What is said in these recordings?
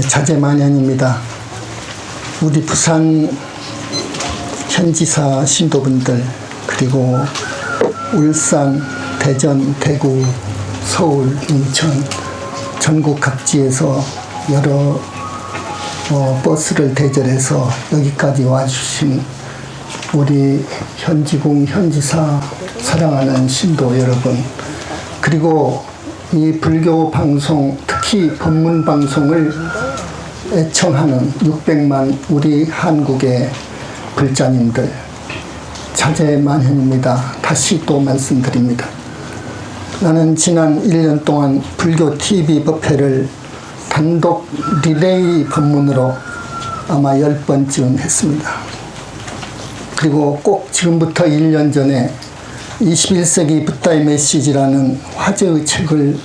자재만연입니다. 우리 부산 현지사 신도분들, 그리고 울산, 대전, 대구, 서울, 인천, 전국 각지에서 여러 버스를 대절해서 여기까지 와주신 우리 현지공, 현지사, 사랑하는 신도 여러분, 그리고 이 불교 방송, 특히 법문 방송을 애청하는 600만 우리 한국의 불자님들, 자재만현입니다. 다시 또 말씀드립니다. 나는 지난 1년 동안 불교 TV 법회를 단독 리레이 법문으로 아마 10번쯤 했습니다. 그리고 꼭 지금부터 1년 전에 21세기 붓다의 메시지라는 화제의 책을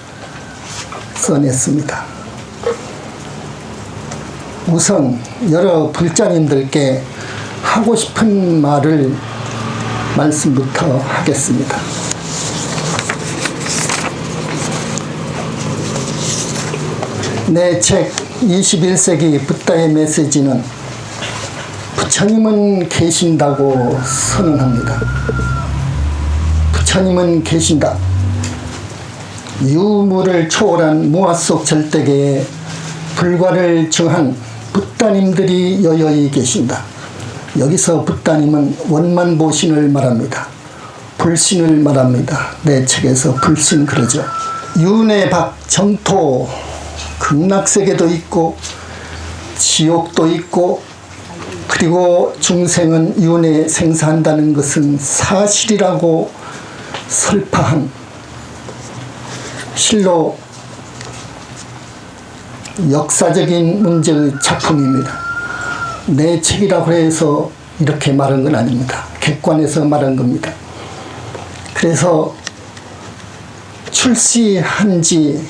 써냈습니다. 우선 여러 불자님들께 하고 싶은 말을 말씀부터 하겠습니다. 내 책 21세기 붓다의 메시지는 부처님은 계신다고 선언합니다. 부처님은 계신다. 유무를 초월한 무아 속 절대계에 불과를 증한 붓다님들이 여여히 계신다. 여기서 붓다님은 원만보신을 말합니다. 불신을 말합니다. 내 책에서 불신 그러죠. 윤회 박 정토, 극락세계도 있고 지옥도 있고, 그리고 중생은 윤회 생사한다는 것은 사실이라고 설파한 실로 역사적인 문제의 작품입니다. 내 책이라고 해서 이렇게 말한 건 아닙니다. 객관에서 말한 겁니다. 그래서 출시한 지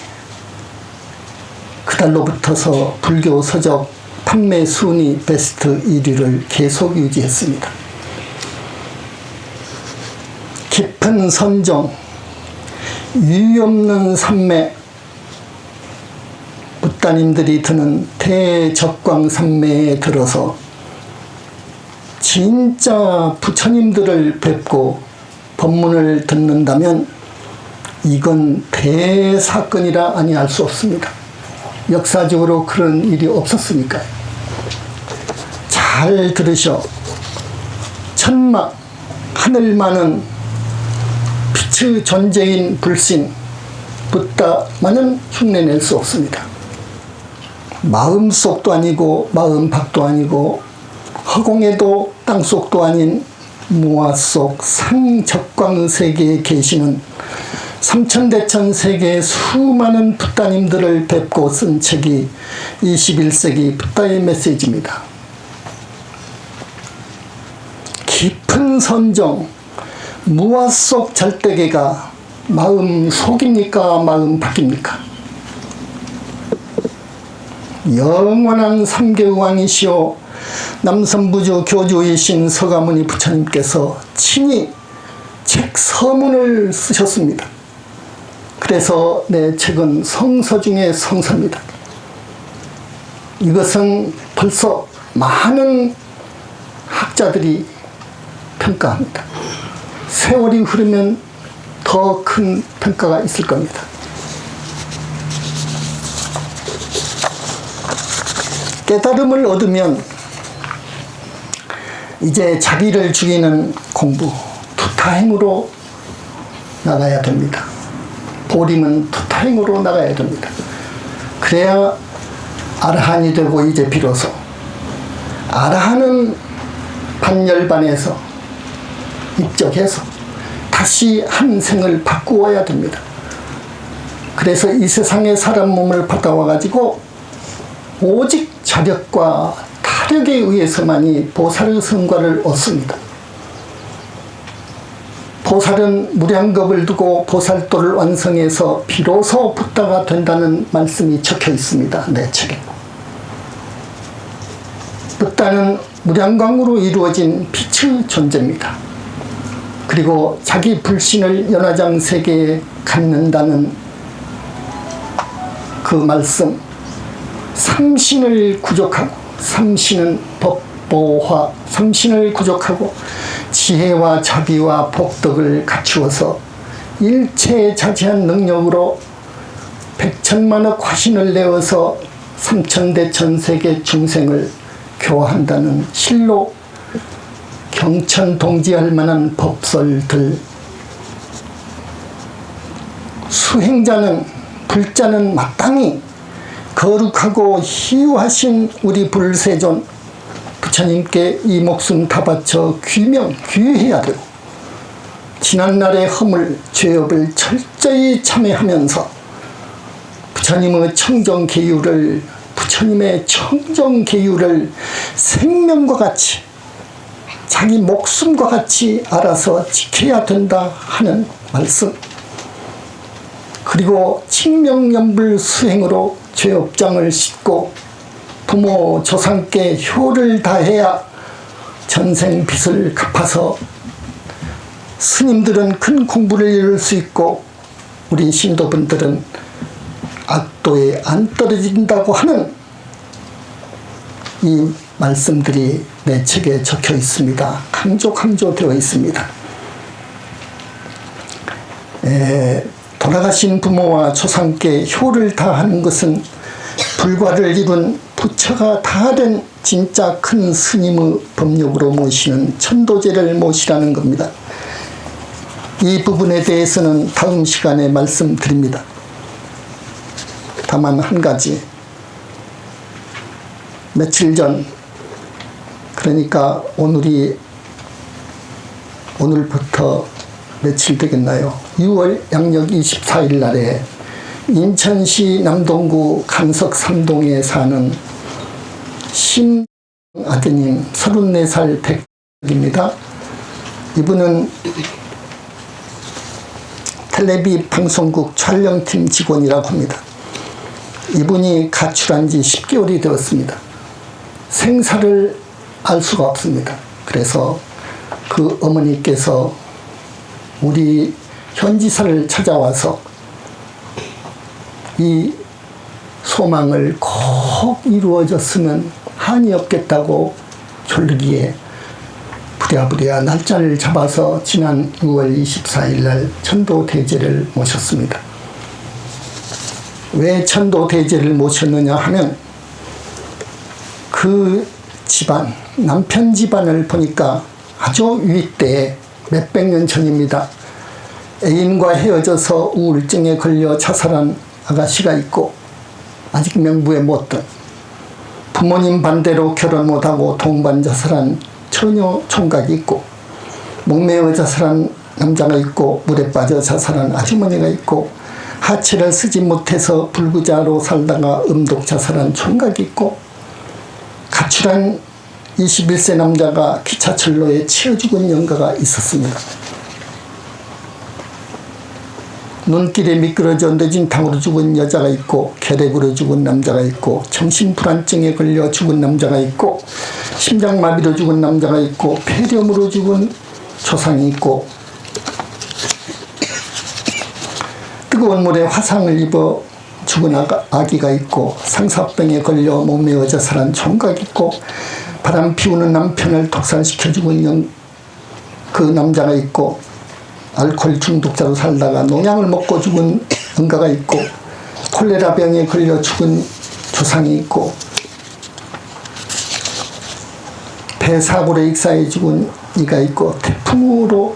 그달로부터서 불교 서적 판매 순위 베스트 1위를 계속 유지했습니다. 깊은 선정, 유의 없는 산매, 붓다님들이 드는 대적광 산매에 들어서 진짜 부처님들을 뵙고 법문을 듣는다면 이건 대사건이라 아니할 수 없습니다. 역사적으로 그런 일이 없었으니까요. 잘 들으셔. 천마, 하늘만은 빛의 존재인 불신, 붓다만은 흉내낼 수 없습니다. 마음속도 아니고 마음 밖도 아니고 허공에도 땅속도 아닌 무아 속 상적광의 세계에 계시는 삼천대천 세계의 수많은 붓다님들을 뵙고 쓴 책이 21세기 붓다의 메시지입니다. 깊은 선정, 무아 속 절대계가 마음 속입니까? 마음 밖입니까? 영원한 삼계의 왕이시오 남선부주 교주이신 서가모니 부처님께서 친히 책 서문을 쓰셨습니다. 그래서 내 책은 성서 중에 성서입니다. 이것은 벌써 많은 학자들이 평가합니다. 세월이 흐르면 더 큰 평가가 있을 겁니다. 깨달음을 얻으면 이제 자기를 죽이는 공부, 투타행으로 나가야 됩니다. 보림은 투타행으로 나가야 됩니다. 그래야 아라한이 되고 이제 비로소 아라한은 반열반에서 입적해서 다시 한 생을 바꾸어야 됩니다. 그래서 이 세상에 사람 몸을 받아와 가지고 오직 자력과 타력에 의해서만이 보살의 성과를 얻습니다. 보살은 무량겁을 두고 보살도를 완성해서 비로소 붓다가 된다는 말씀이 적혀 있습니다. 내 책에. 붓다는 무량광으로 이루어진 빛의 존재입니다. 그리고 자기 불신을 연화장 세계에 갖는다는 그 그 말씀, 삼신을 구족하고, 삼신은 법보화, 삼신을 구족하고 지혜와 자비와 복덕을 갖추어서 일체자재한 능력으로 백천만억 화신을 내어서 삼천대 천세계 중생을 교화한다는 실로 경천동지할 만한 법설들, 수행자는 불자는 마땅히 거룩하고 희유하신 우리 불세존 부처님께 이 목숨 다 바쳐 귀해야 되고, 지난날의 허물 죄업을 철저히 참회하면서 부처님의 청정계율을, 부처님의 청정계율을 생명과 같이, 자기 목숨과 같이 알아서 지켜야 된다 하는 말씀, 그리고 칭명연불 수행으로 죄업장을 씻고 부모 조상께 효를 다해야 전생 빚을 갚아서 스님들은 큰 공부를 이룰 수 있고 우리 신도분들은 악도에 안 떨어진다고 하는 이 말씀들이 내 책에 적혀 있습니다. 강조되어 있습니다. 돌아가신 부모와 조상께 효를 다하는 것은 불과를 이룬 부처가 다된 진짜 큰 스님의 법력으로 모시는 천도제를 모시라는 겁니다. 이 부분에 대해서는 다음 시간에 말씀드립니다. 다만 한 가지, 며칠 전, 그러니까 오늘부터 며칠 되겠나요? 6월 양력 24일 날에 인천시 남동구 강석 3동에 사는 신 아드님 34살 백입니다. 이분은 텔레비 방송국 촬영팀 직원이라고 합니다. 이분이 가출한 지 10개월이 되었습니다. 생사를 알 수가 없습니다. 그래서 그 어머니께서 우리 현지사를 찾아와서 이 소망을 꼭 이루어졌으면 한이 없겠다고 졸르기에 부랴부랴 날짜를 잡아서 지난 6월 24일 날 천도대제를 모셨습니다. 왜 천도대제를 모셨느냐 하면 그 집안, 남편 집안을 보니까 아주 윗대에 몇백 년 전입니다. 애인과 헤어져서 우울증에 걸려 자살한 아가씨가 있고, 아직 명부에 못 든, 부모님 반대로 결혼 못하고 동반 자살한 처녀 총각이 있고, 목매어 자살한 남자가 있고, 물에 빠져 자살한 아주머니가 있고, 하체를 쓰지 못해서 불구자로 살다가 음독 자살한 총각이 있고, 가출한 21세 남자가 기차철로에 치여 죽은 영가가 있었습니다. 눈길에 미끄러져 뇌진탕으로 죽은 여자가 있고, 결핵으로 죽은 남자가 있고, 정신불안증에 걸려 죽은 남자가 있고, 심장마비로 죽은 남자가 있고, 폐렴으로 죽은 조상이 있고, 뜨거운 물에 화상을 입어 죽은 아기가 있고, 상사병에 걸려 목매어 자살한 총각이 있고, 바람 피우는 남편을 독살시켜 죽은 그 남자가 있고, 알코올 중독자로 살다가 농약을 먹고 죽은 응가가 있고, 콜레라 병에 걸려 죽은 조상이 있고, 배사고로 익사해 죽은 이가 있고, 태풍으로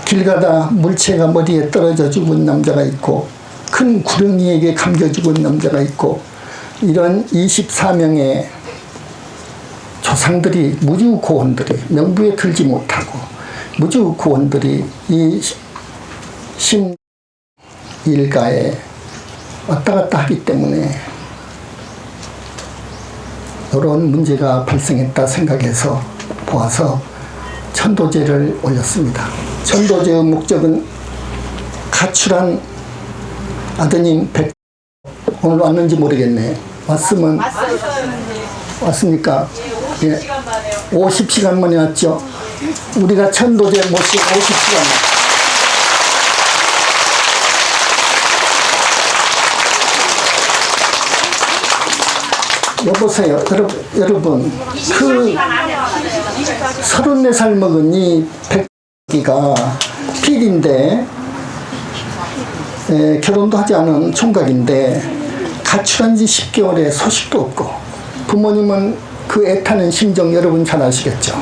길 가다 물체가 머리에 떨어져 죽은 남자가 있고, 큰 구렁이에게 감겨 죽은 남자가 있고, 이런 24명의 조상들이, 무주고원들이, 명부에 들지 못하고 무주고원들이 이 신 일가에 왔다 갔다 하기 때문에 이런 문제가 발생했다 생각해서 보아서 천도제를 올렸습니다. 천도제의 목적은 가출한 아드님 오늘 왔는지 모르겠네. 왔으면 왔습니까? 예, 50시간 만에 왔죠. 우리가 천도제 모시고 50시간 여보세요. 여러분, 그 34살 먹은 이 백기가 필인데, 결혼도 하지 않은 총각인데, 가출한 지 10개월에 소식도 없고, 부모님은 그 애타는 심정 여러분 잘 아시겠죠?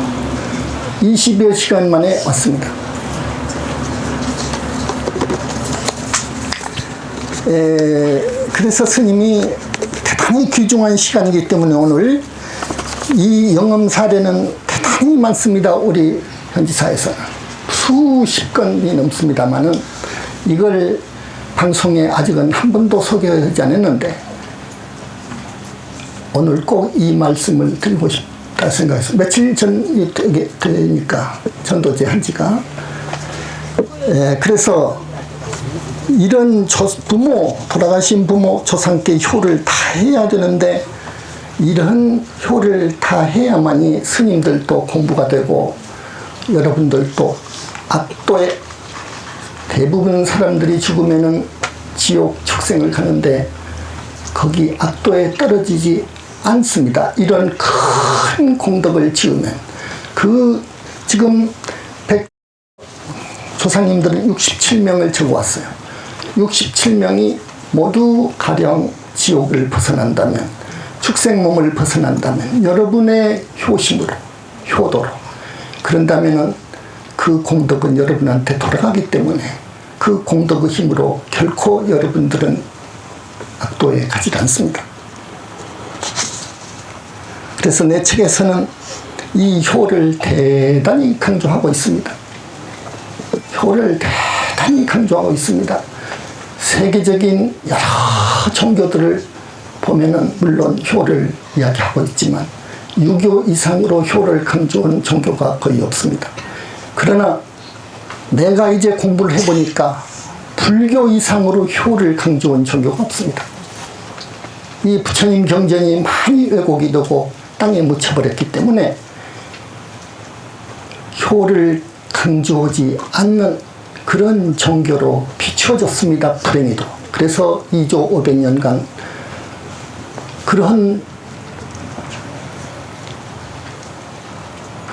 20여 시간 만에 왔습니다. 그래서 스님이 대단히 귀중한 시간이기 때문에 오늘 이 영험 사례는 대단히 많습니다. 우리 현지사에서는 수십 건이 넘습니다만은 이걸 방송에 아직은 한 번도 소개하지 않았는데 오늘 꼭 이 말씀을 드리고 싶다 생각해서 며칠 전 되니까 전도제 한 지가 그래서 이런 돌아가신 부모, 조상께 효를 다 해야 되는데 이런 효를 다 해야만이 스님들도 공부가 되고 여러분들도 악도에 대부분 사람들이 죽으면은 지옥 축생을 가는데 거기 악도에 떨어지지 않습니다. 이런 큰 공덕을 지으면 지금 조상님들은 67명을 적어왔어요. 67명이 모두 가령 지옥을 벗어난다면 축생몸을 벗어난다면 여러분의 효도로 그런다면은 그 공덕은 여러분한테 돌아가기 때문에 그 공덕의 힘으로 결코 여러분들은 악도에 가지 않습니다. 그래서 내 책에서는 이 효를 대단히 강조하고 있습니다. 효를 대단히 강조하고 있습니다. 세계적인 여러 종교들을 보면은 물론 효를 이야기하고 있지만 유교 이상으로 효를 강조하는 종교가 거의 없습니다. 그러나 내가 이제 공부를 해보니까 불교 이상으로 효를 강조한 종교가 없습니다. 이 부처님 경전이 많이 왜곡이 되고 땅에 묻혀버렸기 때문에 효를 강조하지 않는 그런 종교로 비추어졌습니다. 불행히도. 그래서 2조 500년간 그런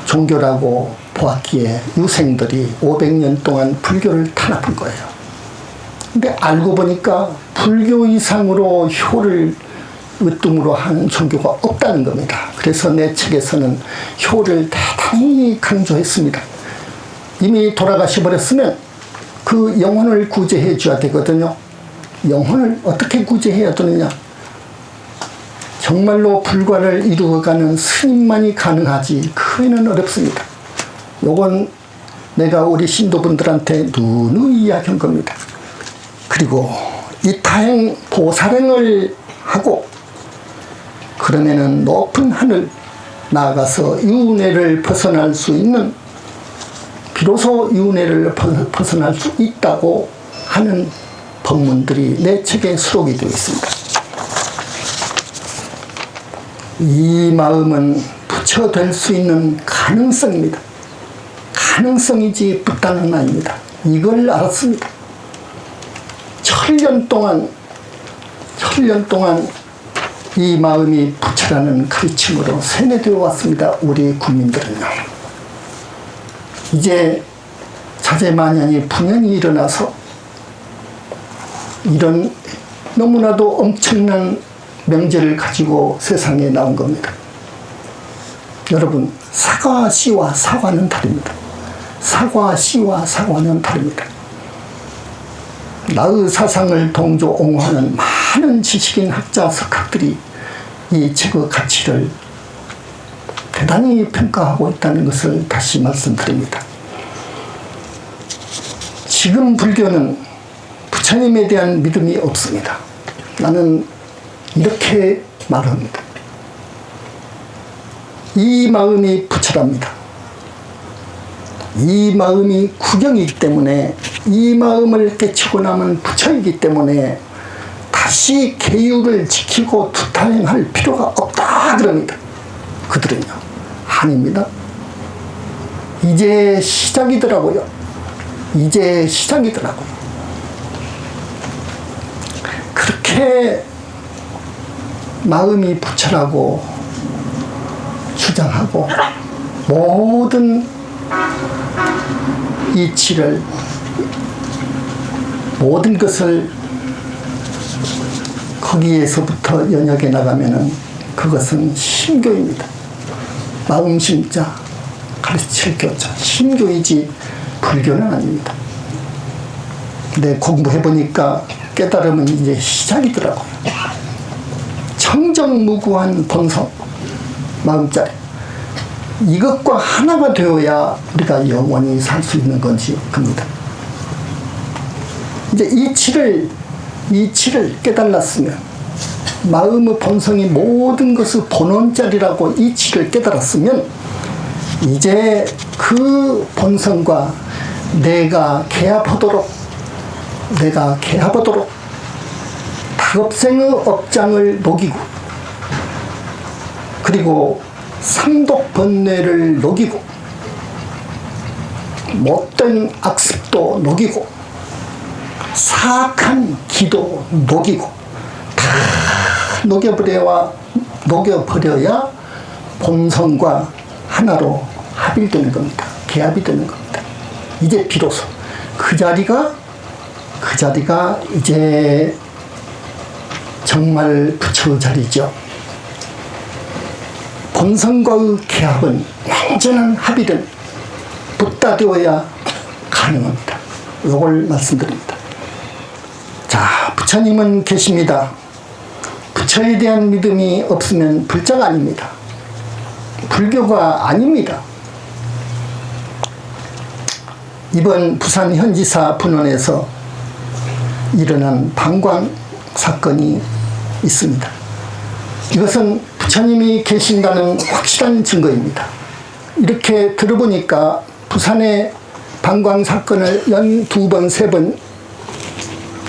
종교라고 보았기에 유생들이 500년 동안 불교를 탄압한 거예요. 근데 알고 보니까 불교 이상으로 효를 으뜸으로 하는 종교가 없다는 겁니다. 그래서 내 책에서는 효를 대단히 강조했습니다. 이미 돌아가셔버렸으면 그 영혼을 구제해 줘야 되거든요. 영혼을 어떻게 구제해야 되느냐? 정말로 불과를 이루어가는 스님만이 가능하지 그 외에는 어렵습니다. 요건 내가 우리 신도분들한테 누누이 이야기한 겁니다. 그리고 이타행 보살행을 하고 그러면은 높은 하늘 나아가서 윤회를 벗어날 수 있는 비로소 윤회를 벗어날 수 있다고 하는 법문들이 내 책에 수록이 되어 있습니다. 이 마음은 부처될 수 있는 가능성입니다. 가능성이지 불가능은 아닙니다. 이걸 알았습니다. 천년 동안 이 마음이 부처라는 가르침으로 세뇌되어 왔습니다. 우리 국민들은요. 이제 자제만연이 분연히 일어나서 이런 너무나도 엄청난 명제를 가지고 세상에 나온 겁니다. 여러분, 사과시와 사과는 다릅니다. 사과시와 사과는 다릅니다. 나의 사상을 동조 옹호하는 많은 지식인 학자 석학들이 이 책의 가치를 대단히 평가하고 있다는 것을 다시 말씀드립니다. 지금 불교는 부처님에 대한 믿음이 없습니다. 나는 이렇게 말합니다. 이 마음이 부처랍니다. 이 마음이 구경이기 때문에 이 마음을 깨치고 나면 부처이기 때문에 다시 계율을 지키고 투타행할 필요가 없다 그럽니다. 그들은요. 아닙니다. 이제 시작이더라고요. 이제 시작이더라고요. 그렇게 마음이 부처라고 주장하고 모든 이치를 모든 것을 거기에서부터 연역해 나가면은 그것은 심교입니다. 마음심자 가르칠 교자 심교이지 불교는 아닙니다. 근데 공부해보니까 깨달음은 이제 시작이더라고요. 청정무구한 본성 마음자리 이것과 하나가 되어야 우리가 영원히 살 수 있는 건지 겁니다. 이제 이치를 깨달았으면 마음의 본성이 모든 것을 본원자리라고 이치를 깨달았으면 이제 그 본성과 내가 개합하도록 다급생의 업장을 녹이고 그리고 삼독번뇌를 녹이고 못된 악습도 녹이고 사악한 기도 녹이고 다 녹여버려야 본성과 하나로 합일되는 겁니다. 개합이 되는 겁니다. 이제 비로소 그 자리가 이제 정말 부처의 자리죠. 본성과의 개합은 완전한 합일은 붓다되어야 가능합니다. 이걸 말씀드립니다. 자, 부처님은 계십니다. 부처에 대한 믿음이 없으면 불자가 아닙니다. 불교가 아닙니다. 이번 부산 현지사 분원에서 일어난 방광 사건이 있습니다. 이것은 부처님이 계신다는 확실한 증거입니다. 이렇게 들어보니까 부산의 방광 사건을 연 2번, 3번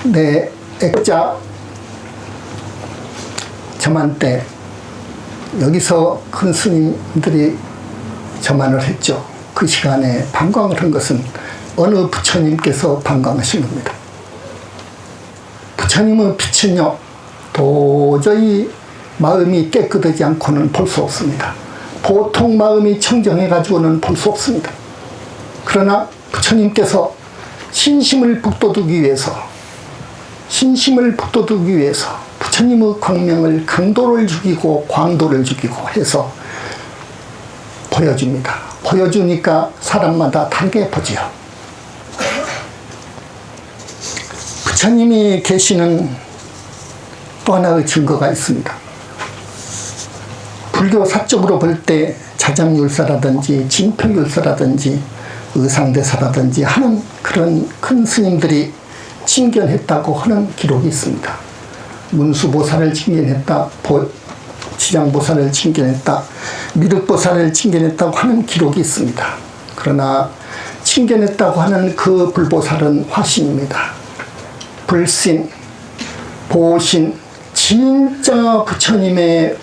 내 액자 점안 때 여기서 큰 스님들이 점안을 했죠. 그 시간에 방광을 한 것은 어느 부처님께서 방광하신 겁니다. 부처님의 빛은요 도저히 마음이 깨끗하지 않고는 볼 수 없습니다. 보통 마음이 청정해 가지고는 볼 수 없습니다. 그러나 부처님께서 신심을 북돋우기 위해서 부처님의 광명을 강도를 죽이고 광도를 죽이고 해서 보여줍니다. 보여주니까 사람마다 다르게 보지요. 부처님이 계시는 또 하나의 증거가 있습니다. 불교 사적으로 볼 때 자장율사라든지 진표율사라든지 의상대사라든지 하는 그런 큰 스님들이 칭견했다고 하는 기록이 있습니다. 문수보살을 칭견했다, 지장보살을 칭견했다, 미륵보살을 칭견했다고 하는 기록이 있습니다. 그러나 칭견했다고 하는 그 불보살은 화신입니다. 불신, 보신, 진짜 부처님의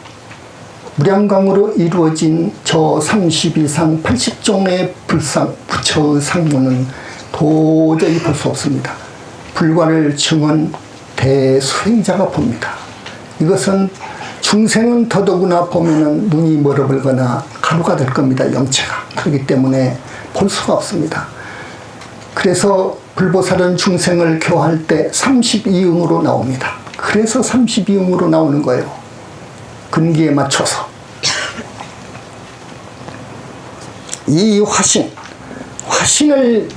무량광으로 이루어진 저 32상 80종의 부처의 상무는 도저히 볼 수 없습니다. 불과를 증언 대수행자가 봅니다. 이것은 중생은 더더구나 보면은 눈이 멀어버리거나 가루가 될 겁니다. 영체가. 그렇기 때문에 볼 수가 없습니다. 그래서 불보살은 중생을 교화할 때 32응으로 나옵니다. 그래서 32응으로 나오는 거예요. 근기에 맞춰서. 이 화신을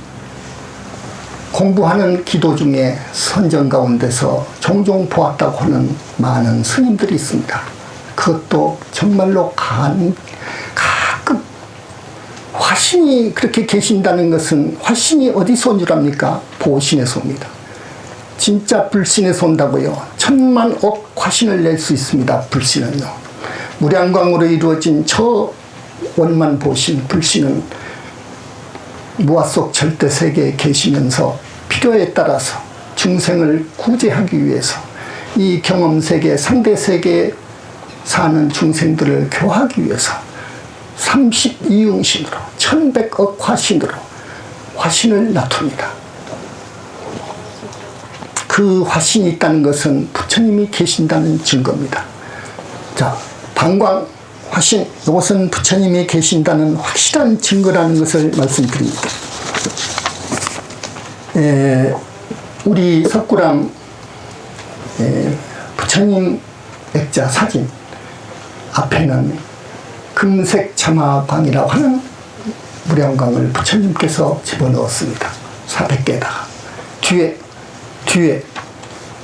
공부하는 기도 중에 선정 가운데서 종종 보았다고 하는 많은 스님들이 있습니다. 그것도 정말로 가끔 화신이 그렇게 계신다는 것은 화신이 어디서 온 줄 압니까? 보신에서 옵니다. 진짜 불신에서 온다고요. 1000만억 화신을 낼 수 있습니다. 불신은요. 무량광으로 이루어진 저 원만 보신 불신은 무아 속 절대 세계에 계시면서 필요에 따라서 중생을 구제하기 위해서 이 경험 세계, 상대 세계에 사는 중생들을 교화하기 위해서 32응신으로 1100억 화신으로 화신을 놔둡니다. 그 화신이 있다는 것은 부처님이 계신다는 증거입니다. 자, 방광, 화신, 이것은 부처님이 계신다는 확실한 증거라는 것을 말씀드립니다. 우리 석굴암 부처님 액자 사진 앞에는 금색 자마광이라고 하는 무량광을 부처님께서 집어넣었습니다. 400개에다가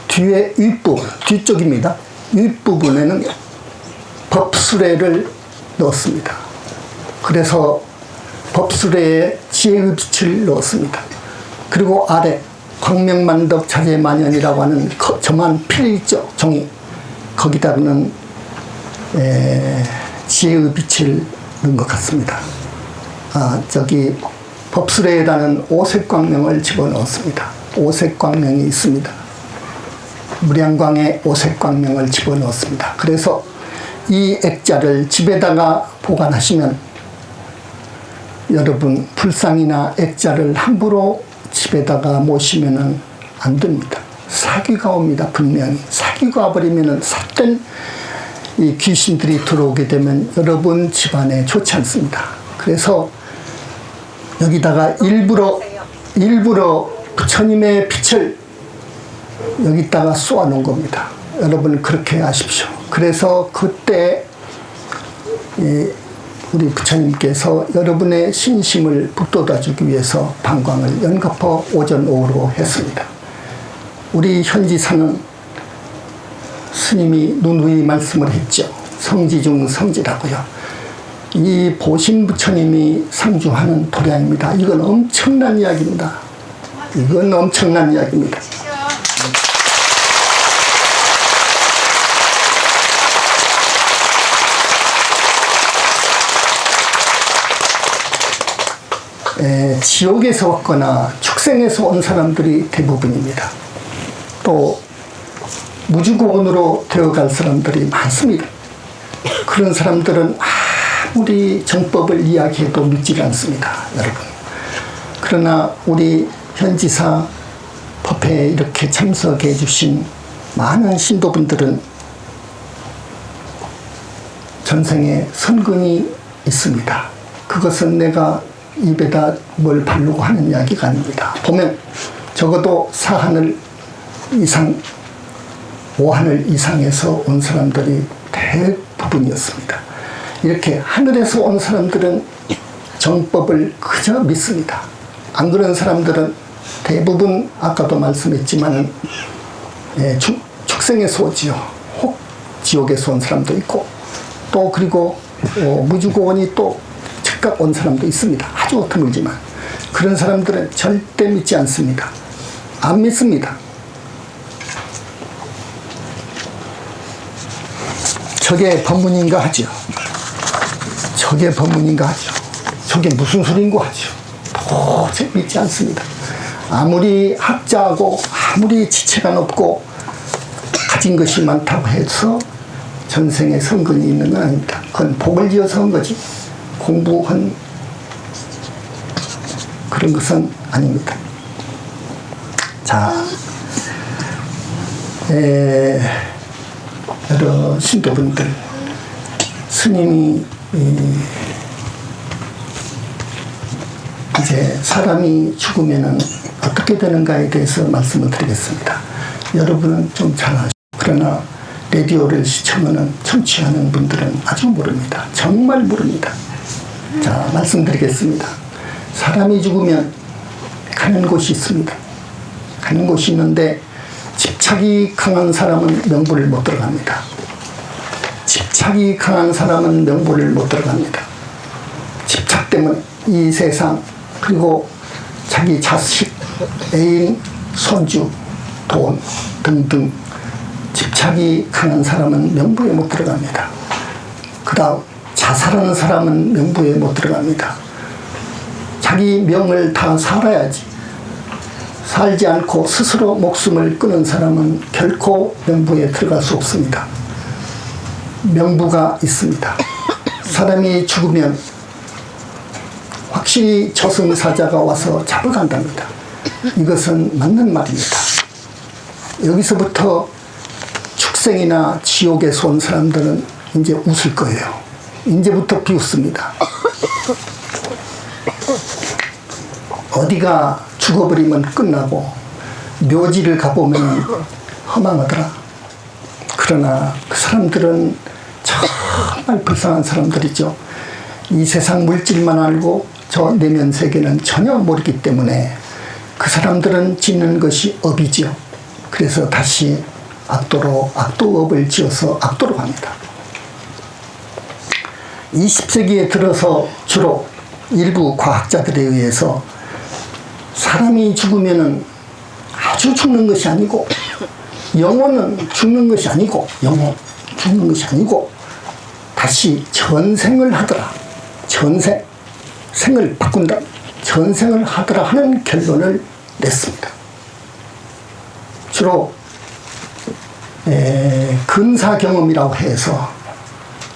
뒤에 윗부분, 뒤쪽입니다. 윗부분에는 법수레를 넣었습니다. 그래서 법수레에 지혜의 빛을 넣었습니다. 그리고 아래 광명만덕 자재만연이라고 하는 저만 필 있죠, 종이. 거기다가는 지혜의 빛을 넣은 것 같습니다. 저기 법수레에다는 오색광명을 집어넣었습니다. 오색광명이 있습니다. 무량광에 오색광명을 집어넣었습니다. 그래서 이 액자를 집에다가 보관하시면 여러분 불상이나 액자를 함부로 집에다가 모시면 안 됩니다. 사기가 옵니다. 분명히. 사기가 와버리면 삿된 이 귀신들이 들어오게 되면 여러분 집안에 좋지 않습니다. 그래서 여기다가 일부러 부처님의 빛을 여기다가 쏘아 놓은 겁니다. 여러분 그렇게 하십시오. 그래서 그때 우리 부처님께서 여러분의 신심을 북돋아주기 위해서 방광을 연거푸 오전 오후로 했습니다. 우리 현지사는 스님이 누누이 말씀을 했죠. 성지 중 성지라고요. 이 보신 부처님이 상주하는 도량입니다. 이건 엄청난 이야기입니다. 이건 엄청난 이야기입니다. 지옥에서 왔거나 축생에서 온 사람들이 대부분입니다. 또 무주고원으로 되어갈 사람들이 많습니다. 그런 사람들은 아무리 정법을 이야기해도 믿지 않습니다, 여러분. 그러나 우리 현지사 법회에 이렇게 참석해 주신 많은 신도분들은 전생에 선근이 있습니다. 그것은 내가 입에다 뭘 바르고 하는 이야기가 아닙니다. 보면 적어도 4하늘 이상, 5하늘 이상에서 온 사람들이 대부분이었습니다. 이렇게 하늘에서 온 사람들은 정법을 그저 믿습니다. 안 그런 사람들은 대부분 아까도 말씀했지만 축생에서 오지요. 혹 지옥에서 온 사람도 있고 또 그리고 무주고원이 또 즉각 온 사람도 있습니다. 아주 드물지만 그런 사람들은 절대 믿지 않습니다. 안 믿습니다. 저게 법문인가 하죠. 저게 법문인가 하죠. 저게 무슨 소리인가 하죠. 도저히 믿지 않습니다. 아무리 학자하고 아무리 지체가 높고 가진 것이 많다고 해서 전생에 선근이 있는 건 아닙니다. 그건 복을 지어서 한 거지 공부한 그런 것은 아닙니다. 자, 여러 신도분들, 스님이 이제 사람이 죽으면은 어떻게 되는가에 대해서 말씀을 드리겠습니다. 여러분은 좀 잘 아시죠. 그러나 라디오를 시청하는 청취하는 분들은 아주 모릅니다. 정말 모릅니다. 자, 말씀드리겠습니다. 사람이 죽으면 가는 곳이 있습니다. 가는 곳이 있는데 집착이 강한 사람은 명부를 못 들어갑니다. 집착이 강한 사람은 명부를 못 들어갑니다. 집착 때문에 이 세상 그리고 자기 자식, 애인, 손주, 돈 등등 집착이 강한 사람은 명부에 못 들어갑니다. 그 다음 자살하는 사람은 명부에 못 들어갑니다. 자기 명을 다 살아야지. 살지 않고 스스로 목숨을 끊은 사람은 결코 명부에 들어갈 수 없습니다. 명부가 있습니다. 사람이 죽으면 확실히 저승사자가 와서 잡아간답니다. 이것은 맞는 말입니다. 여기서부터 축생이나 지옥에서 온 사람들은 이제 웃을 거예요. 이제부터 비웃습니다. 어디가 죽어버리면 끝나고 묘지를 가보면 허망하더라. 그러나 그 사람들은 정말 불쌍한 사람들이죠. 이 세상 물질만 알고 저 내면 세계는 전혀 모르기 때문에 그 사람들은 짓는 것이 업이지요. 그래서 다시 악도업을 지어서 악도로 갑니다. 20세기에 들어서 주로 일부 과학자들에 의해서 사람이 죽으면은 아주 죽는 것이 아니고, 영혼은 죽는 것이 아니고, 영혼 죽는 것이 아니고 다시 전생을 하더라. 생을 바꾼다. 전생을 하더라 하는 결론을 냈습니다. 주로 근사 경험이라고 해서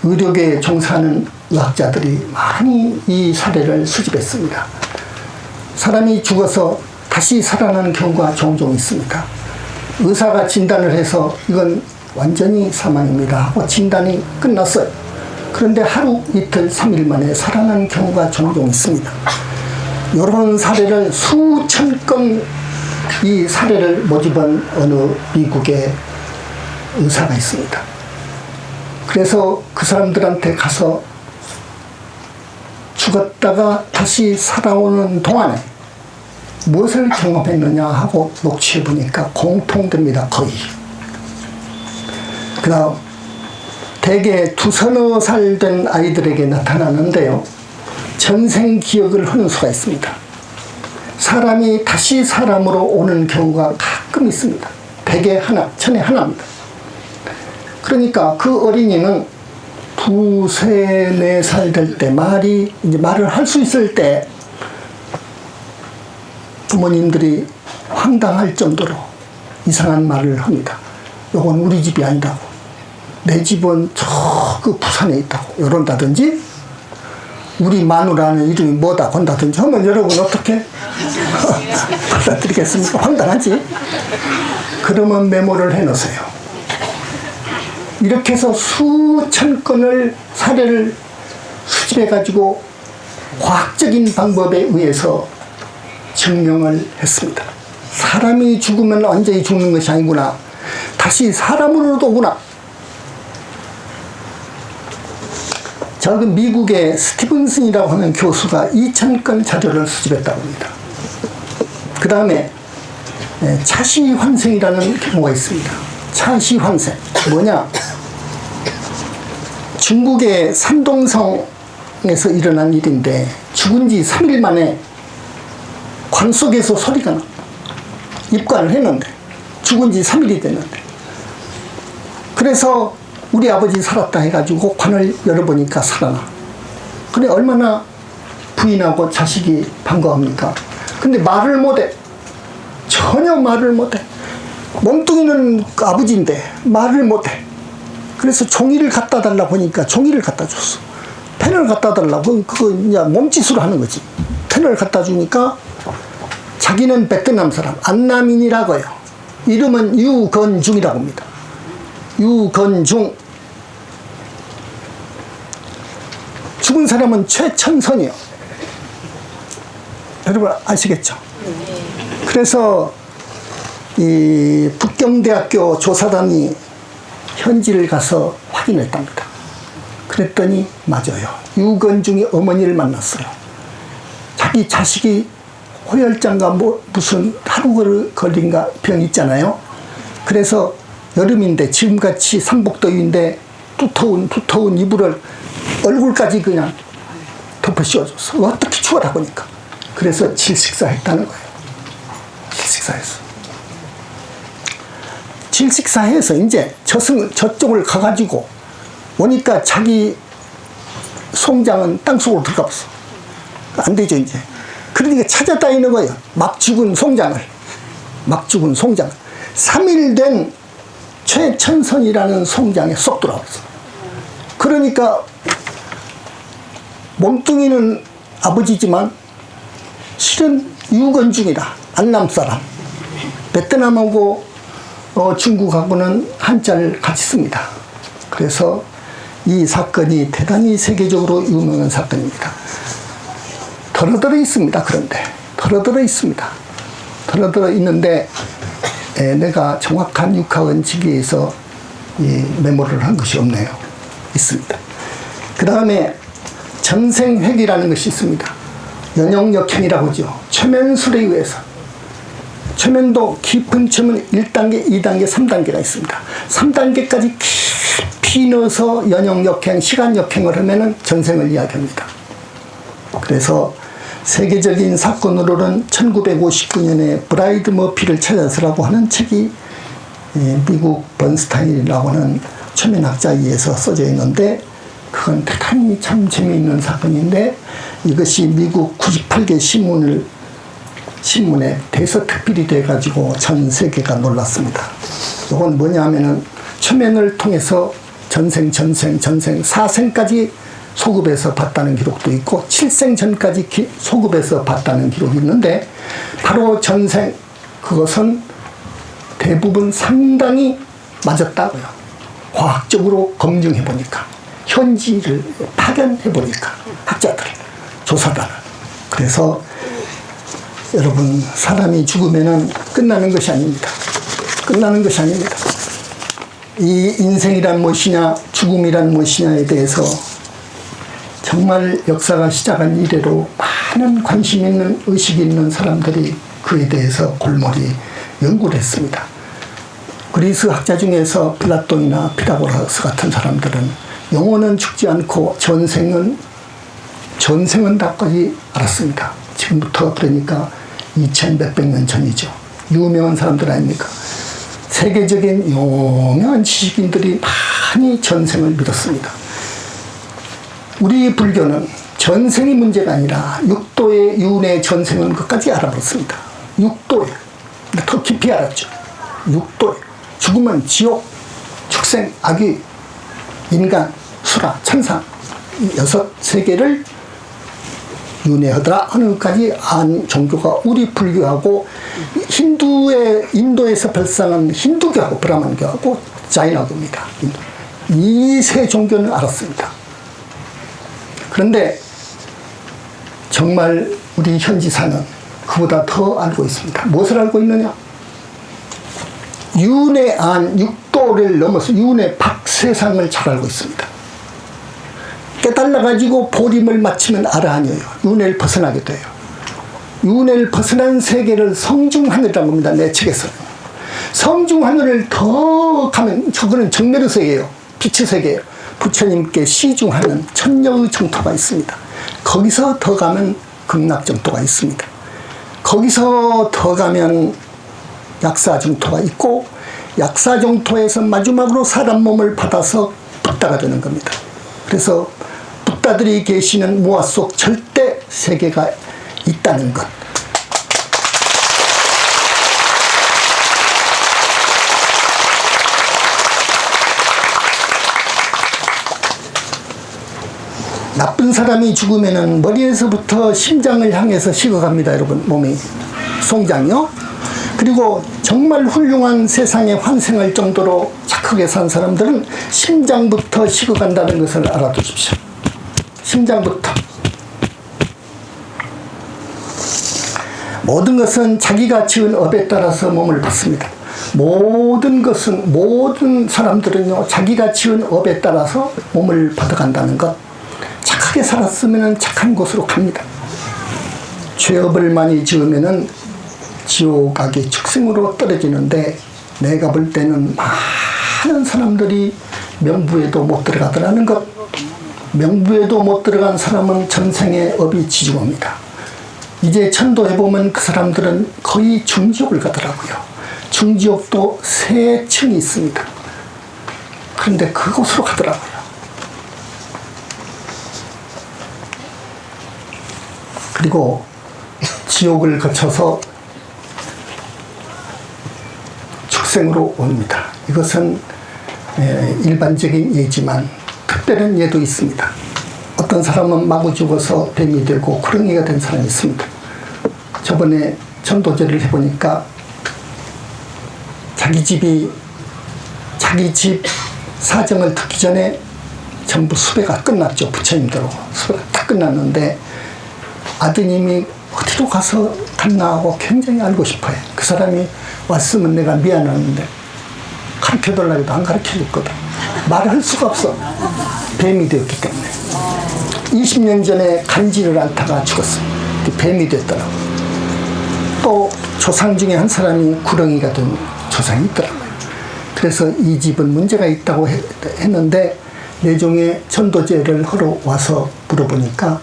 의료계에 종사하는 의학자들이 많이 이 사례를 수집했습니다. 사람이 죽어서 다시 살아나는 경우가 종종 있습니다. 의사가 진단을 해서 이건 완전히 사망입니다 하고 진단이 끝났어요. 그런데 하루, 이틀, 3일 만에 살아나는 경우가 종종 있습니다. 이런 사례를 수천 건, 이 사례를 모집한 어느 미국의 의사가 있습니다. 그래서 그 사람들한테 가서 죽었다가 다시 살아오는 동안에 무엇을 경험했느냐 하고 녹취해 보니까 공통됩니다. 거의. 그 다음 대개 두서너 살 된 아이들에게 나타나는데요, 전생 기억을 하는 수가 있습니다. 사람이 다시 사람으로 오는 경우가 가끔 있습니다. 대개 천에 하나입니다. 그러니까 그 어린이는 2, 3, 4살 될 때 말을 할 수 있을 때 부모님들이 황당할 정도로 이상한 말을 합니다. 요건 우리 집이 아니라고, 내 집은 저 그 부산에 있다고 이런다든지, 우리 마누라는 이름이 뭐다 건다든지 하면 여러분 어떻게 받아들이겠습니까? 황당하지? 그러면 메모를 해놓으세요. 이렇게 해서 수천 건을 사례를 수집해가지고 과학적인 방법에 의해서 증명을 했습니다. 사람이 죽으면 완전히 죽는 것이 아니구나, 다시 사람으로도 오구나. 그 미국의 스티븐슨이라고 하는 교수가 2,000건 자료를 수집했다고 합니다. 그 다음에 차시환생이라는 경우가 있습니다. 차시환생 뭐냐? 중국의 산동성에서 일어난 일인데, 죽은 지 3일 만에 관 속에서 소리가 나. 입관을 했는데 죽은 지 3일이 됐는데, 그래서 우리 아버지 살았다 해가지고 관을 열어보니까 살아나. 그래 얼마나 부인하고 자식이 반가워합니까? 근데 말을 못해. 전혀 말을 못해. 몸뚱이는 아버지인데 말을 못해. 그래서 종이를 갖다 달라고 하니까 종이를 갖다 줬어. 펜을 갖다 달라고, 그거 이제 몸짓으로 하는 거지. 펜을 갖다 주니까 자기는 베트남 사람, 안남인이라고 해요. 이름은 유건중이라고 합니다. 유건중. 죽은 사람은 최천선이요. 여러분 아시겠죠? 그래서 이 북경대학교 조사단이 현지를 가서 확인했답니다. 그랬더니 맞아요. 유건중이 어머니를 만났어요. 자기 자식이 호열장가 무슨 하루 걸린가 병 있잖아요. 그래서 여름인데 지금같이 삼복더위인데 두터운 이불을 얼굴까지 그냥 덮어 씌워줬어. 어떻게 추워라 보니까. 그래서 질식사했다는 거예요. 질식사했어. 질식사해서 이제 저쪽을 가가지고 오니까 자기 송장은 땅속으로 들어가 버렸어. 안 되죠 이제. 그러니까 찾아다니는 거예요. 막 죽은 송장을. 3일 된 최천선이라는 송장에 쏙 들어왔어. 그러니까 몸뚱이는 아버지지만 실은 유건중이다. 안남 사람. 베트남하고 중국하고는 한자를 같이 씁니다. 그래서 이 사건이 대단히 세계적으로 유명한 사건입니다. 덜어들어 있습니다. 그런데 덜어들어 있습니다. 덜어들어 있는데 내가 정확한 육하원칙에서 메모를 한 것이 없네요. 있습니다. 그 다음에 전생획이라는 것이 있습니다. 연용역행이라고 하죠. 최면술에 의해서. 최면도 깊은 최면 1단계, 2단계, 3단계가 있습니다. 3단계까지 깊이 넣어서 연용역행, 시간역행을 하면은 전생을 이야기합니다. 그래서 세계적인 사건으로는 1959년에 브라이드 머피를 찾아서라고 하는 책이 미국 번스타인이라고 하는 최면학자에 의해서 써져 있는데, 그건 대단히 참 재미있는 사건인데, 이것이 미국 98개 신문에 대서특필이 돼가지고 전 세계가 놀랐습니다. 이건 뭐냐면은 최면을 통해서 전생 4생까지 소급해서 봤다는 기록도 있고 7생 전까지 소급해서 봤다는 기록이 있는데, 바로 전생 그것은 대부분 상당히 맞았다고요. 과학적으로 검증해 보니까, 현지를 파견해 보니까, 학자들 조사단을. 그래서 여러분, 사람이 죽으면은 끝나는 것이 아닙니다. 끝나는 것이 아닙니다. 이 인생이란 무엇이냐, 죽음이란 무엇이냐에 대해서 정말 역사가 시작한 이래로 많은 관심 있는, 의식이 있는 사람들이 그에 대해서 골몰이 연구를 했습니다. 그리스 학자 중에서 플라톤이나 피타고라스 같은 사람들은 영혼은 죽지 않고 전생은 다까지 알았습니다. 지금부터 그러니까 2000 몇백 년 전이죠. 유명한 사람들 아닙니까? 세계적인 유명한 지식인들이 많이 전생을 믿었습니다. 우리 불교는 전생이 문제가 아니라 육도의 윤회 전생은 끝까지 알아봤습니다. 육도에 더 깊이 알았죠. 육도에 죽으면 지옥, 축생, 악귀, 인간, 수라, 천상, 6세계를 윤회하더라 하는 것까지 안 종교가 우리 불교하고 인도에서 발상한 힌두교하고 브라만교하고 자이나교입니다. 이 세 종교는 알았습니다. 그런데 정말 우리 현지사는 그보다 더 알고 있습니다. 무엇을 알고 있느냐? 윤회 안, 육도를 넘어서 윤회 밖 세상을 잘 알고 있습니다. 깨달아가지고 보림을 마치면 아라한이에요. 윤회를 벗어나게 돼요. 윤회를 벗어난 세계를 성중하늘이라고 합니다. 내 책에서는. 성중하늘을 더 가면 저거는 정멸의 세계예요. 빛의 세계예요. 부처님께 시중하는 천녀의 정토가 있습니다. 거기서 더 가면 극락정토가 있습니다. 거기서 더 가면 약사정토가 있고, 약사정토에서 마지막으로 사람 몸을 받아서 붓다가 되는 겁니다. 그래서 붓다들이 계시는 무아 속 절대 세계가 있다는 것. 나쁜 사람이 죽으면은 머리에서부터 심장을 향해서 식어갑니다, 여러분. 몸이. 송장이요. 그리고 정말 훌륭한 세상에 환생할 정도로 착하게 산 사람들은 심장부터 식어간다는 것을 알아두십시오. 심장부터. 모든 것은 자기가 지은 업에 따라서 몸을 받습니다. 모든 사람들은요, 자기가 지은 업에 따라서 몸을 받아간다는 것. 착하게 살았으면 착한 곳으로 갑니다. 죄업을 많이 지으면은 지옥악의 축생으로 떨어지는데, 내가 볼 때는 많은 사람들이 명부에도 못 들어가더라는 것. 명부에도 못 들어간 사람은 전생의 업이 지중합니다. 이제 천도에 보면 그 사람들은 거의 중지옥을 가더라고요. 중지옥도 3층이 있습니다. 그런데 그곳으로 가더라고요. 그리고 지옥을 거쳐서 축생으로 옵니다. 이것은 일반적인 예지만 특별한 예도 있습니다. 어떤 사람은 마구 죽어서 뱀이 되고 구렁이가 된 사람이 있습니다. 저번에 전도제를 해보니까 자기 집 사정을 듣기 전에 전부 수배가 끝났죠. 부처님들하고 수배가 다 끝났는데 아드님이 어디로 가서 갔나 하고 굉장히 알고 싶어요. 그 사람이 왔으면 내가 미안했는데 가르쳐달라고 해도 안 가르쳐줬거든. 말을 할 수가 없어. 뱀이 되었기 때문에. 20년 전에 간지를 앓다가 죽었어요. 뱀이 됐더라고. 또 조상 중에 한 사람이 구렁이가 된 조상이 있더라고요. 그래서 이 집은 문제가 있다고 했는데 내종에 천도제를 하러 와서 물어보니까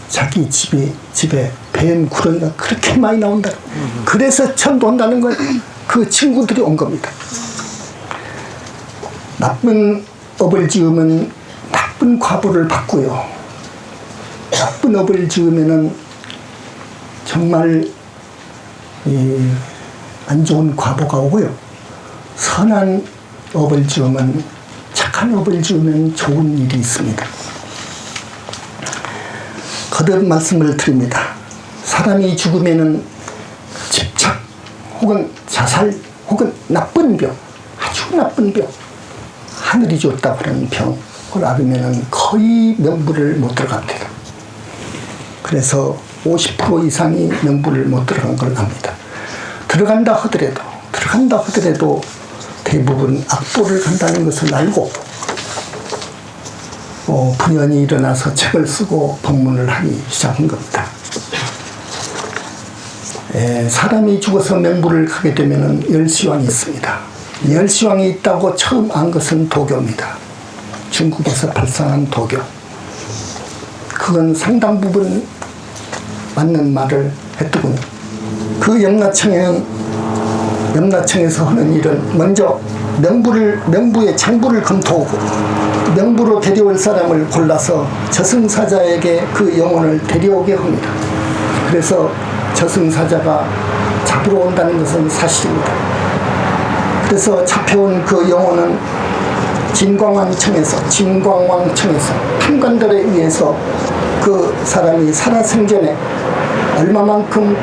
자기 집에 뱀 구렁이가 그렇게 많이 나온다. 그래서 천도한다는 걸 그 친구들이 온 겁니다. 나쁜 업을 지으면 나쁜 과보를 받고요. 나쁜 업을 지으면은 정말 안 좋은 과보가 오고요. 선한 업을 지으면, 착한 업을 지으면 좋은 일이 있습니다. 거듭 말씀을 드립니다. 사람이 죽으면은 집착 혹은 자살 혹은 나쁜 병, 아주 나쁜 병, 하늘이 줬다고 하는 병을 앓으면은 거의 명부를 못 들어갑니다. 그래서 50% 이상이 명부를 못 들어간 걸 압니다. 들어간다 하더라도 대부분 악도를 간다는 것을 알고 분연이 일어나서 책을 쓰고 법문을 하기 시작한 겁니다. 사람이 죽어서 명부를 가게 되면 열시왕이 있습니다. 열시왕이 있다고 처음 안 것은 도교입니다. 중국에서 발상한 도교. 그건 상당 부분 맞는 말을 했더군요. 그 염라청에서 하는 일은 먼저 명부의 장부를 검토하고 명부로 데려올 사람을 골라서 저승사자에게 그 영혼을 데려오게 합니다. 그래서 저승사자가 잡으러 온다는 것은 사실입니다. 그래서 잡혀온 그 영혼은 진광왕청에서 판관들에 의해서 그 사람이 살아생전에 얼마만큼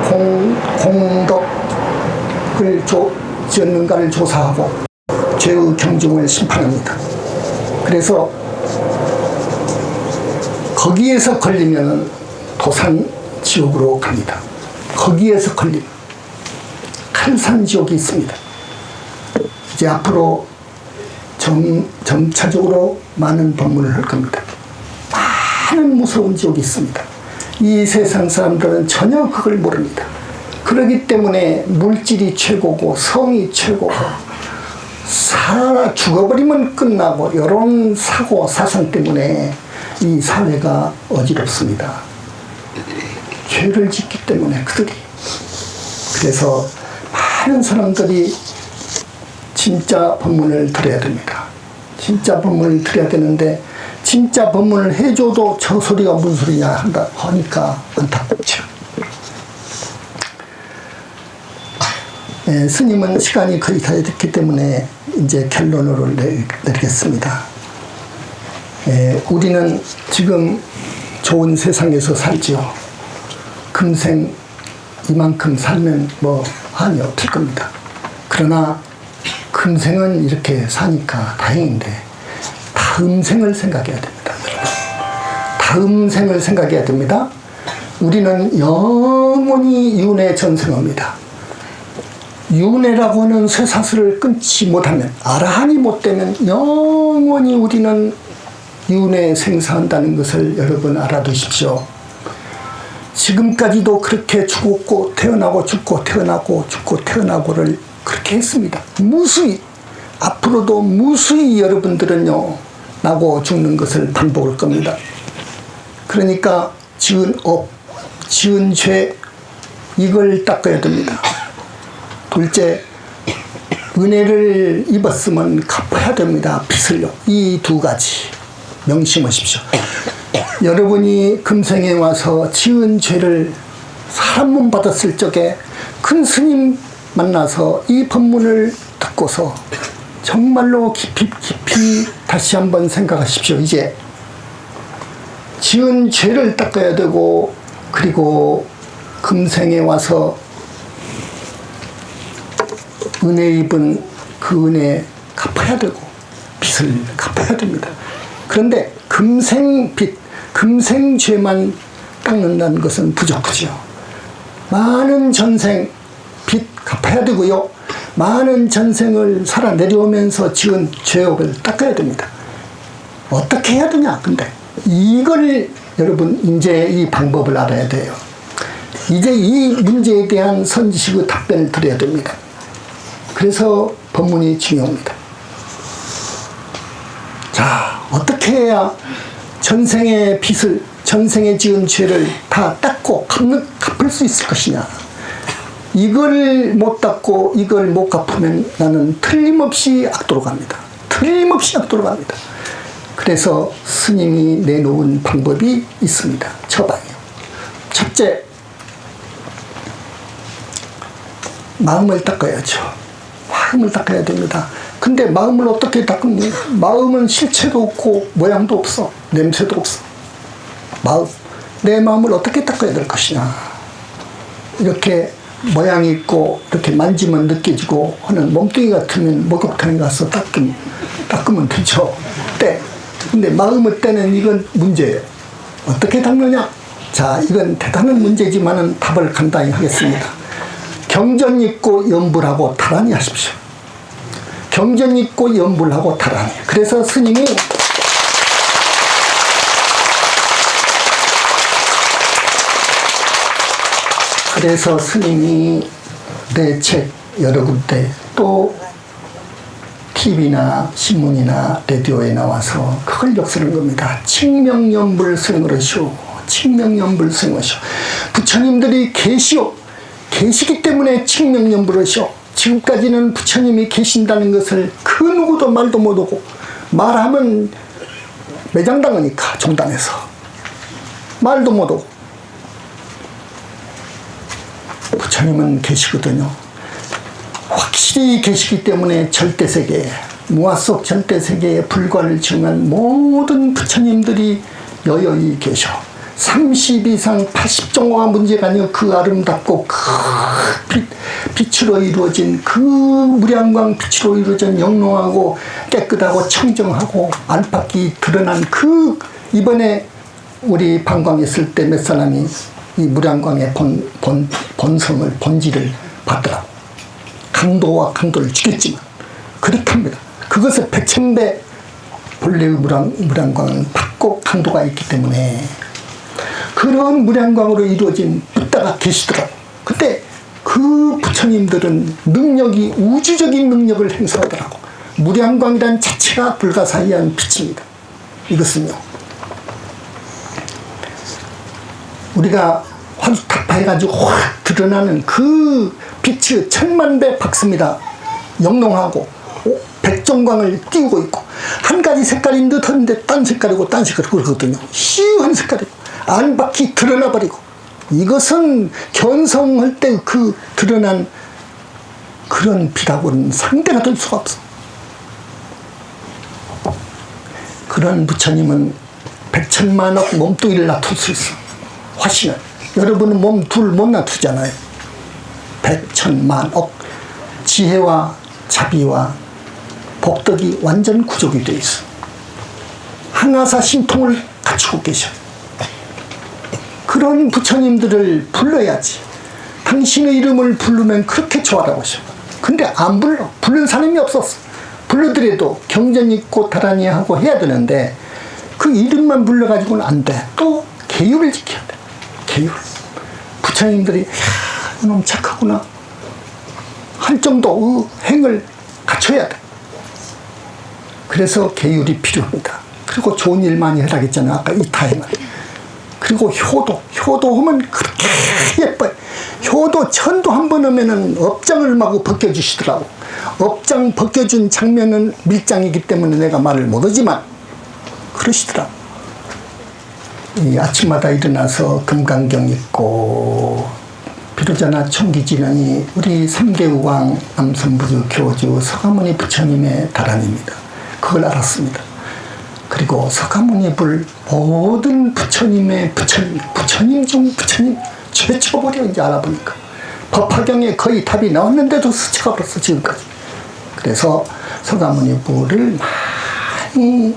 공덕을 지었는가를 조사하고 죄의 경중을 심판합니다. 그래서 거기에서 걸리면 도산 지옥으로 갑니다. 거기에서 걸리면 칼산지옥이 있습니다. 이제 앞으로 점차적으로 많은 법문을 할 겁니다. 많은 무서운 지옥이 있습니다. 이 세상 사람들은 전혀 그걸 모릅니다. 그렇기 때문에 물질이 최고고 성이 최고고 죽어버리면 끝나고 이런 사고 사상 때문에 이 사회가 어지럽습니다. 죄를 짓기 때문에 그들이. 그래서 많은 사람들이 진짜 법문을 들어야 됩니다. 진짜 법문을 들어야 되는데 진짜 법문을 해줘도 저 소리가 무슨 소리냐 하니까 안타깝죠. 스님은 시간이 거의 다 됐기 때문에 이제 결론으로 내리겠습니다. 우리는 지금 좋은 세상에서 살지요. 금생 이만큼 살면 뭐 한이 없을 겁니다. 그러나 금생은 이렇게 사니까 다행인데 다음 생을 생각해야 됩니다. 다음 생을 생각해야 됩니다. 우리는 영원히 윤회 전생합니다. 윤회라고 하는 쇠사슬을 끊지 못하면, 아라한이 못 되면 영원히 우리는 윤회 생사한다는 것을 여러분 알아두십시오. 지금까지도 그렇게 죽었고 태어나고 죽고 태어나고 죽고 태어나고를 그렇게 했습니다. 무수히. 앞으로도 무수히 여러분들은요 나고 죽는 것을 반복할 겁니다. 그러니까 지은 업, 지은 죄, 이걸 닦아야 됩니다. 둘째, 은혜를 입었으면 갚아야 됩니다. 빚을요. 이 두 가지 명심하십시오. 여러분이 금생에 와서 지은 죄를 사람 몸 받았을 적에 큰 스님 만나서 이 법문을 듣고서 정말로 깊이 다시 한번 생각하십시오. 이제 지은 죄를 닦아야 되고, 그리고 금생에 와서 은혜 입은 그 은혜 갚아야 되고 빚을 갚아야 됩니다. 그런데 금생빚, 금생죄만 닦는다는 것은 부족하죠. 많은 전생 빚 갚아야 되고요. 많은 전생을 살아 내려오면서 지은 죄업을 닦아야 됩니다. 어떻게 해야 되냐? 근데 이걸 여러분 이제 이 방법을 알아야 돼요. 이제 이 문제에 대한 선지식의 답변을 드려야 됩니다. 그래서 법문이 중요합니다. 자, 어떻게 해야 전생의 빚을, 전생에 지은 죄를 다 닦고 갚을 수 있을 것이냐? 이걸 못 닦고 이걸 못 갚으면 나는 틀림없이 악도로 갑니다. 틀림없이 악도로 갑니다. 그래서 스님이 내놓은 방법이 있습니다. 처방이요. 첫째, 마음을 닦아야죠. 마음을 닦아야 됩니다. 근데 마음을 어떻게 닦느냐? 마음은 실체도 없고 모양도 없어. 냄새도 없어. 마음. 내 마음을 어떻게 닦아야 될 것이냐? 이렇게 모양이 있고 이렇게 만지면 느껴지고 하는 몸뚱이 같으면 목욕탕에 가서 닦으면 되죠. 근데 마음을 떼는 이건 문제예요. 어떻게 닦느냐? 자, 이건 대단한 문제지만은 답을 간단히 하겠습니다. 경전 있고 염불하고 다란히 하십시오. 경전 있고 염불하고 다란히. 그래서 스님이 내 책 여러 군데 또 TV나 신문이나 라디오에 나와서 그걸 역설한 겁니다. 칙명연불 승으로시오. 칙명연불 승으로시오. 부처님들이 계시오. 계시기 때문에 칙명연불로시오. 지금까지는 부처님이 계신다는 것을 그 누구도 말도 못하고 말하면 매장당하니까 종단에서 말도 못하고 부처님은 계시거든요. 확실히 계시기 때문에 절대세계, 무아 속 절대세계의 불과를 증한 모든 부처님들이 여여히 계셔. 30 이상 80종과 문제가 아니요 그 아름답고 그 빛으로 이루어진 그 무량광 빛으로 이루어진 영롱하고 깨끗하고 청정하고 안팎이 드러난 그 이번에 우리 방광했을 때 몇 사람이 이 무량광의 본성을 본질을 봤더라고. 강도와 강도를 지켰지만 그렇답니다. 그것을 백천배 본래의 무량광은 받고 강도가 있기 때문에 그런 무량광으로 이루어진 붓다가 계시더라고. 근데 그 부처님들은 능력이 우주적인 능력을 행사하더라고. 무량광이란 자체가 불가사의한 빛입니다. 이것은요, 우리가 화두탁파해가지고 확 드러나는 그 빛이 천만배 박습니다. 영롱하고 백종광을 띄우고 있고 한 가지 색깔인 듯 하는데 딴 색깔이고 딴 색깔이고 그러거든요. 희유한 색깔이고 안팎이 드러나 버리고 이것은 견성할 때 그 드러난 그런 빛하고는 상대가 될 수가 없어. 그런 부처님은 백천만억 몸뚱이를 놔둘 수 있어. 화신은 여러분은 몸 둘 못 놔두잖아요. 백천만억 지혜와 자비와 복덕이 완전 구족이 되어 있어. 항아사 신통을 갖추고 계셔. 그런 부처님들을 불러야지. 당신의 이름을 부르면 그렇게 좋아라고 하셔. 근데 안 불러. 부른 사람이 없었어. 불러더라도 경전 있고 다란히 하고 해야 되는데 그 이름만 불러가지고는 안 돼. 또 계율을 지켜야 돼. 계율. 부처님들이 이놈 착하구나 할 정도의 행을 갖춰야 돼. 그래서 계율이 필요합니다. 그리고 좋은 일 많이 해라 했잖아요. 아까 이타행을. 그리고 효도하면 그렇게 예뻐요. 효도 천도 한 번 하면은 업장을 마구 벗겨주시더라고. 업장 벗겨준 장면은 밀장이기 때문에 내가 말을 못하지만 그러시더라고. 이 아침마다 일어나서 금강경 읽고 비로자나 총기지명이 우리 삼계우왕 남선부주 교주 서가모니 부처님의 다란입니다. 그걸 알았습니다. 그리고 서가모니 불 모든 부처님의 부처님 중 부처님 최초버려 이제 알아보니까 법화경에 거의 답이 나왔는데도 스쳐가 버렸어 지금까지. 그래서 서가모니 불을 많이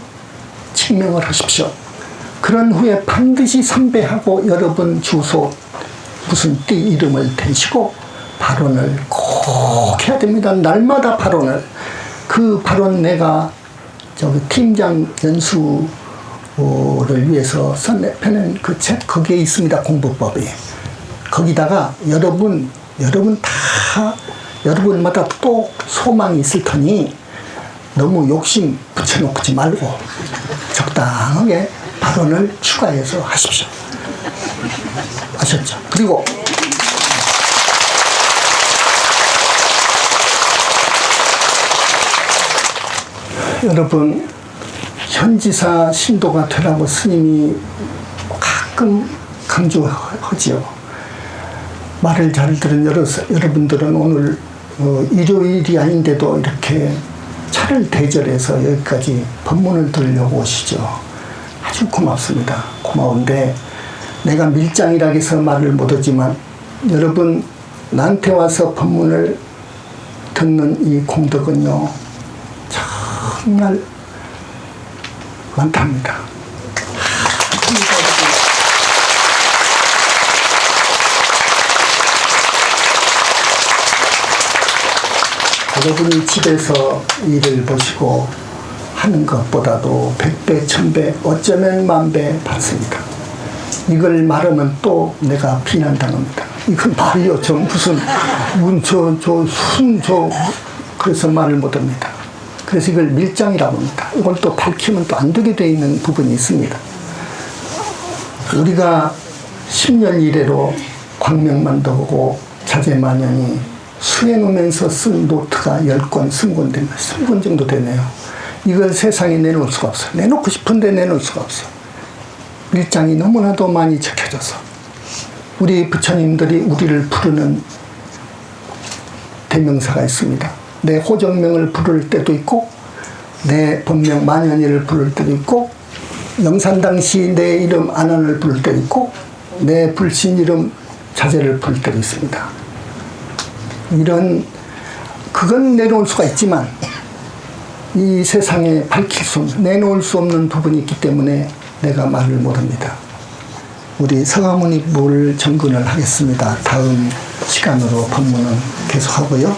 증명을 하십시오. 그런 후에 반드시 선배하고 여러분 주소 무슨 띠 이름을 대시고 발언을 꼭 해야 됩니다. 날마다 발언을. 그 발언 내가 저기 팀장 연수를 위해서 펴낸 그 책 거기에 있습니다. 공부법이. 거기다가 여러분마다 또 소망이 있을 테니 너무 욕심 붙여놓지 말고 적당하게 발언을 추가해서 하십시오. 아셨죠? 그리고 여러분, 현지사 신도가 되라고 스님이 가끔 강조하지요. 말을 잘 들은 여러분들은 오늘 일요일이 아닌데도 이렇게 차를 대절해서 여기까지 법문을 들으려고 오시죠. 아주 고맙습니다. 고마운데 내가 밀장이라 해서 말을 못하지만 여러분 나한테 와서 법문을 듣는 이 공덕은요 정말 많답니다. 여러분이 집에서 일을 보시고 하는 것보다도 100배, 1000배, 어쩌면 10,000배 받습니다. 이걸 말하면 또 내가 비난당합니다. 이건 말이요. 저 무슨 그래서 말을 못합니다. 그래서 이걸 밀장이라고 합니다. 이걸 또 밝히면 또 안 되게 되어 있는 부분이 있습니다. 우리가 10년 이래로 광명만도 보고 자제만연히 수행하면서 쓴 노트가 10권 승권됩니다. 20권 정도 되네요. 이걸 세상에 내놓을 수가 없어요. 내놓고 싶은데 내놓을 수가 없어요. 밀장이 너무나도 많이 적혀져서 우리 부처님들이 우리를 부르는 대명사가 있습니다. 내 호정명을 부를 때도 있고 내 본명 만연이를 부를 때도 있고 영산당시 내 이름 안한을 부를 때도 있고 내 불신 이름 자제를 부를 때도 있습니다. 그건 내놓을 수가 있지만 이 세상에 밝힐 수 없는, 내놓을 수 없는 부분이 있기 때문에 내가 말을 못합니다. 우리 서가모니부를 정근을 하겠습니다. 다음 시간으로 법문은 계속하고요.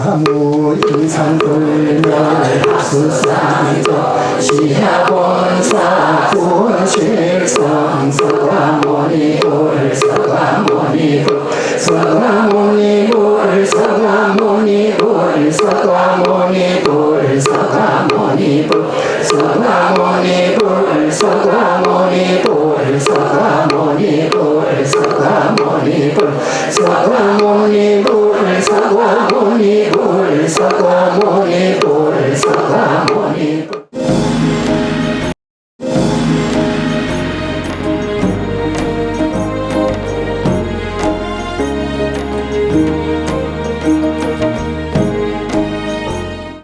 아무 인상불멸 수상조 시하본사 구원실성 서가모니불